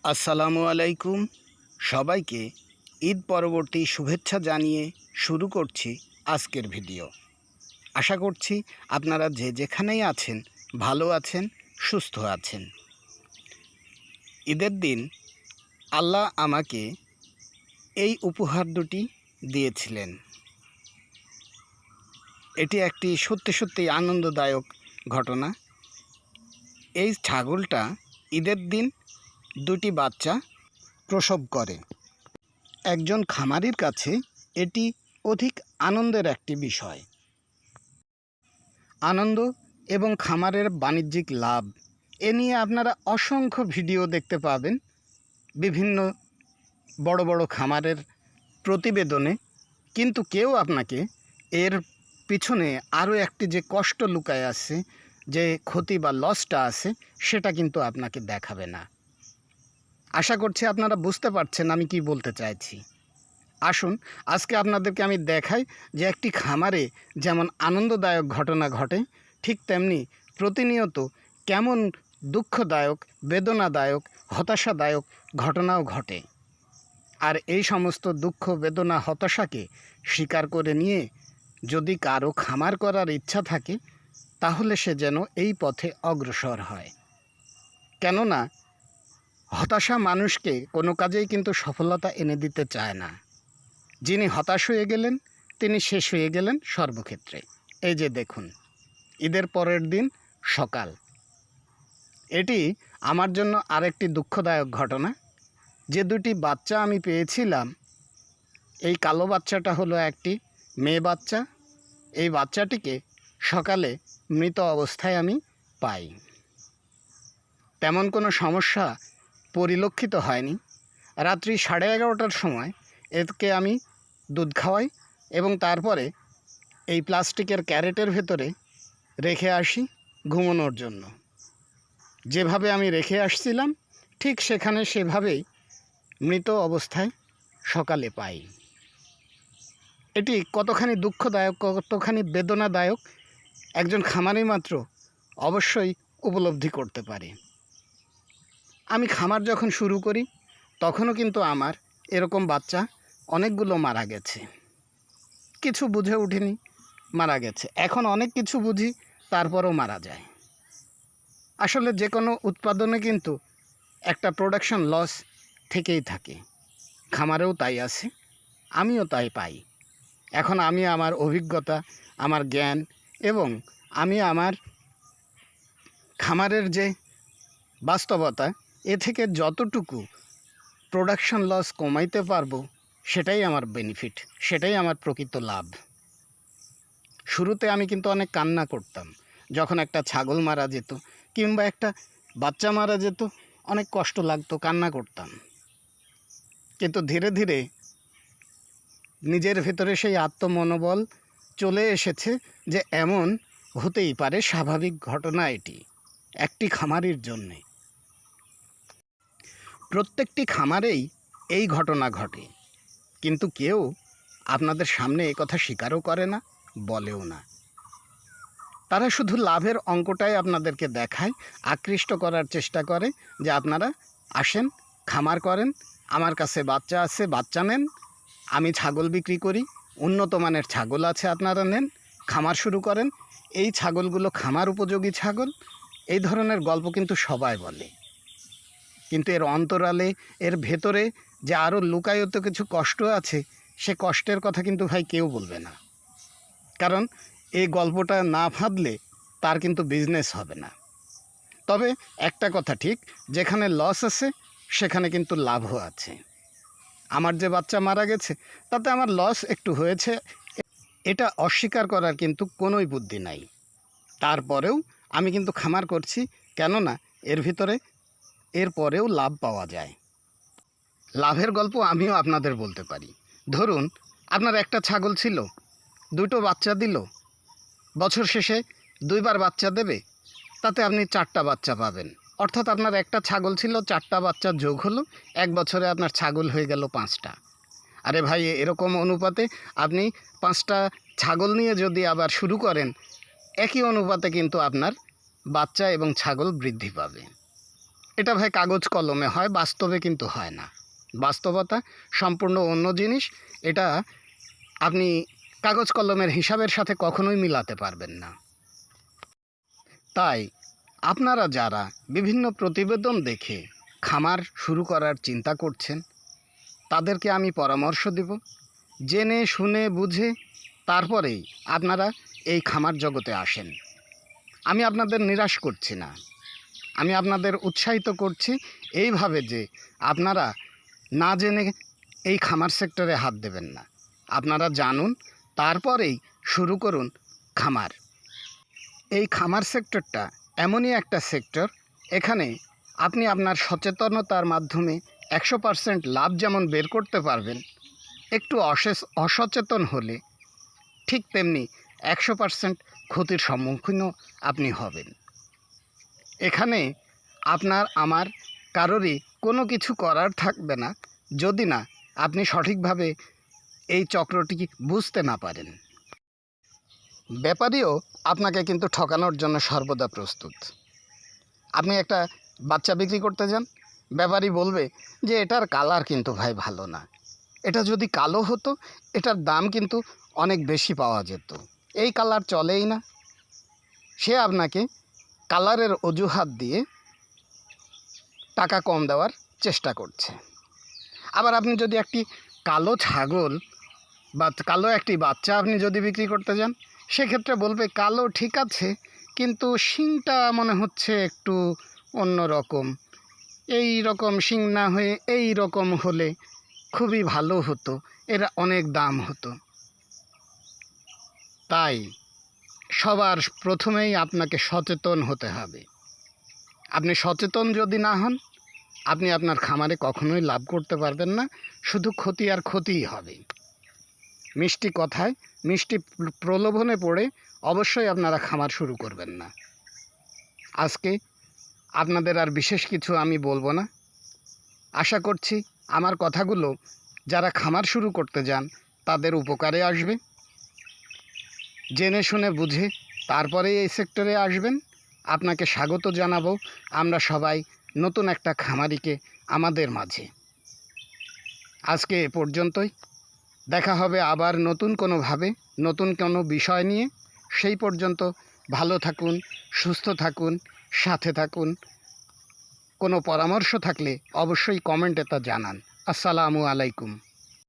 আসসালামু আলাইকুম। সবাইকে ঈদ পরবর্তী শুভেচ্ছা জানিয়ে শুরু করছি আজকের ভিডিও। আশা করছি আপনারা যে যেখানেই আছেন ভালো আছেন, সুস্থ আছেন। ঈদের দিন আল্লাহ আমাকে এই উপহার দুটি দিয়েছিলেন। এটি একটি সত্যি সত্যি আনন্দদায়ক ঘটনা। এই ছাগলটা ঈদের দিন দুটি বাচ্চা প্রসব করে। একজন খামারির কাছে এটি অধিক আনন্দের একটি বিষয়। আনন্দ এবং খামারের বাণিজ্যিক লাভ এ নিয়ে আপনারা অসংখ্য ভিডিও দেখতে পাবেন বিভিন্ন বড় বড় খামারের প্রতিবেদনে, কিন্তু কেউ আপনাকে এর পিছনে আরও একটি যে কষ্ট লুকায় আছে, যে ক্ষতি বা লসটা আছে, সেটা কিন্তু আপনাকে দেখাবে না। আশা করছি আপনারা বুঝতে পারছেন আমি কি বলতে চাইছি। আসুন আজকে আপনাদেরকে আমি দেখাই যে একটি খামারে যেমন আনন্দদায়ক ঘটনা ঘটে, ঠিক তেমনি প্রতিনিয়ত কেমন দুঃখদায়ক, বেদনাদায়ক, হতাশাদায়ক ঘটনাও ঘটে। আর এই সমস্ত দুঃখ, বেদনা, হতাশাকে স্বীকার করে নিয়ে যদি কারো খামার করার ইচ্ছা থাকে, তাহলে সে যেন এই পথে অগ্রসর হয়। কেননা হতাশা মানুষকে কোনো কাজেই কিন্তু সফলতা এনে দিতে চায় না। যিনি হতাশ হয়ে গেলেন তিনি শেষ হয়ে গেলেন সর্বক্ষেত্রে। এই যে দেখুন, ঈদের পরের দিন সকাল, এটি আমার জন্য আরেকটি দুঃখদায়ক ঘটনা। যে দুটি বাচ্চা আমি পেয়েছিলাম, এই কালো বাচ্চাটা হলো একটি মেয়ে বাচ্চা। এই বাচ্চাটিকে সকালে মৃত অবস্থায় আমি পাই। তেমন কোনো সমস্যা পরিলক্ষিত হয়নি। রাত্রি 11:30টার সময় একে আমি দুধ খাওয়াই এবং তারপরে এই প্লাস্টিকের ক্যারেটের ভেতরে রেখে আসি ঘুমানোর জন্য। যেভাবে আমি রেখে আসছিলাম ঠিক সেভাবেই মৃত অবস্থায় সকালে পাই। এটি কতখানি দুঃখদায়ক, কতখানি বেদনাদায়ক একজন খামারি মাত্র অবশ্যই উপলব্ধি করতে পারে। আমি খামার যখন শুরু করি তখনও কিন্তু আমার এরকম বাচ্চা অনেকগুলো মারা গেছে। কিছু বুঝে উঠিনি, মারা গেছে। এখন অনেক কিছু বুঝি, তারপরও মারা যায়। আসলে যে কোনো উৎপাদনে কিন্তু একটা প্রোডাকশন লস থেকেই থাকে। খামারেও তাই আছে, আমিও তাই পাই। এখন আমি আমার অভিজ্ঞতা, আমার জ্ঞান এবং আমি আমার খামারের যে বাস্তবতা, এ থেকে যতটুকু প্রোডাকশন লস কমাইতে পারবো সেটাই আমার বেনিফিট, সেটাই আমার প্রকৃত লাভ। শুরুতে আমি কিন্তু অনেক কান্না করতাম যখন একটা ছাগল মারা যেত কিংবা একটা বাচ্চা মারা যেত, অনেক কষ্ট লাগতো, কান্না করতাম। কিন্তু ধীরে ধীরে নিজের ভেতরে সেই আত্মমনোবল চলে এসেছে যে এমন হতেই পারে, স্বাভাবিক ঘটনা এটি একটি খামারির জন্যে। প্রত্যেকটি খামারেই এই ঘটনা ঘটে, কিন্তু কেউ আপনাদের সামনে এ কথা স্বীকারও করে না, বলেও না। তারা শুধু লাভের অঙ্কটাই আপনাদেরকে দেখায়, আকৃষ্ট করার চেষ্টা করে যে আপনারা আসেন, খামার করেন, আমার কাছে বাচ্চা আছে, বাচ্চা নেন, আমি ছাগল বিক্রি করি, উন্নত মানের ছাগল আছে, আপনারা নেন, খামার শুরু করেন, এই ছাগলগুলো খামার উপযোগী ছাগল। এই ধরনের গল্প কিন্তু সবাই বলে, কিন্তু এর অন্তরালে, এর ভেতরে যে আরও লুকায়িত কিছু কষ্ট আছে, সে কষ্টের কথা কিন্তু ভাই কেউ বলবে না। কারণ এই গল্পটা না ফাঁদলে তার কিন্তু বিজনেস হবে না। তবে একটা কথা ঠিক, যেখানে লস আছে সেখানে কিন্তু লাভও আছে। আমার যে বাচ্চা মারা গেছে তাতে আমার লস একটু হয়েছে, এটা অস্বীকার করার কিন্তু কোনোই বুদ্ধি নাই। তারপরেও আমি কিন্তু খামার করছি, কেননা এর ভিতরে এর পরেও লাভ পাওয়া যায়। লাভের গল্প আমিও আপনাদের বলতে পারি। ধরুন আপনার একটা ছাগল ছিল, দুটো বাচ্চা দিল, বছর শেষে 2বার বাচ্চা দেবে, তাতে আপনি 4টা বাচ্চা পাবেন। অর্থাৎ আপনার একটা ছাগল ছিল, 4টা বাচ্চা যোগ হলো, 1 বছরে আপনার ছাগল হয়ে গেল 5টা। আরে ভাই, এরকম অনুপাতে আপনি 5টা ছাগল নিয়ে যদি আবার শুরু করেন, একই অনুপাতে কিন্তু আপনার বাচ্চা এবং ছাগল বৃদ্ধি পাবে। এটা ভাই কাগজ কলমে হয়, বাস্তবে কিন্তু হয় না। বাস্তবতা সম্পূর্ণ অন্য জিনিস। এটা আপনি কাগজ কলমের হিসাবের সাথে কখনোই মিলাতে পারবেন না। তাই আপনারা যারা বিভিন্ন প্রতিবেদন দেখে খামার শুরু করার চিন্তা করছেন, তাদেরকে আমি পরামর্শ দেব, জেনে শুনে বুঝে তারপরেই আপনারা এই খামার জগতে আসেন। আমি আপনাদের নিরাশ করছি না, আমি আপনাদের উৎসাহিত করছি এইভাবে যে আপনারা না জেনে এই খামার সেক্টরে হাত দেবেন না। আপনারা জানুন, তারপরেই শুরু করুন খামার। এই খামার সেক্টরটা এমনই একটা সেক্টর, এখানে আপনি আপনার সচেতনতার মাধ্যমে 100% লাভ যেমন বের করতে পারবেন, একটু অসচেতন হলে ঠিক তেমনি 100% ক্ষতির সম্মুখীনও আপনি হবেন। এখানে আপনার আমার কারোরই কোনো কিছু করার থাকবে না যদি না আপনি সঠিকভাবে এই চক্রটি বুঝতে না পারেন। ব্যাপারীও আপনাকে কিন্তু ঠকানোর জন্য সর্বদা প্রস্তুত। আপনি একটা বাচ্চা বিক্রি করতে যান, ব্যাপারী বলবে যে এটার কালার কিন্তু ভাই ভালো না, এটা যদি কালো হতো এটার দাম কিন্তু অনেক বেশি পাওয়া যেত, এই কালার চলেই না। সে আপনাকে কালারের অজুহাত দিয়ে টাকা কম দেওয়ার চেষ্টা করছে। আবার আপনি যদি একটি কালো ছাগল বা কালো একটি বাচ্চা আপনি যদি বিক্রি করতে যান, সেক্ষেত্রে বলবে কালো ঠিক আছে, কিন্তু শিংটা মনে হচ্ছে একটু অন্য রকম, এই রকম শিং না হয়ে এই রকম হলে খুবই ভালো হতো, এর অনেক দাম হতো। তাই সবার প্রথমেই আপনাকে সচেতন হতে হবে। আপনি সচেতন যদি না হন, আপনি আপনার খামারে কখনোই লাভ করতে পারবেন না, শুধু ক্ষতি আর ক্ষতিই হবে। মিষ্টি কথায় মিষ্টি প্রলোভনে পড়ে অবশ্যই আপনারা খামার শুরু করবেন না। আজকে আপনাদের আর বিশেষ কিছু আমি বলবো না। আশা করছি আমার কথাগুলো যারা খামার শুরু করতে যান তাদের উপকারে আসবে। জেনে শুনে বুঝে তারপরে এই সেক্টরে আসবেন। আপনাকে স্বাগত জানাবো আমরা সবাই নতুন একটা খামারিকে আমাদের মাঝে। আজকে এ পর্যন্তই, দেখা হবে আবার নতুন কোনোভাবে, নতুন কোনো বিষয় নিয়ে। সেই পর্যন্ত ভালো থাকুন, সুস্থ থাকুন, সাথে থাকুন। কোনো পরামর্শ থাকলে অবশ্যই কমেন্টে তা জানান। আসসালামু আলাইকুম।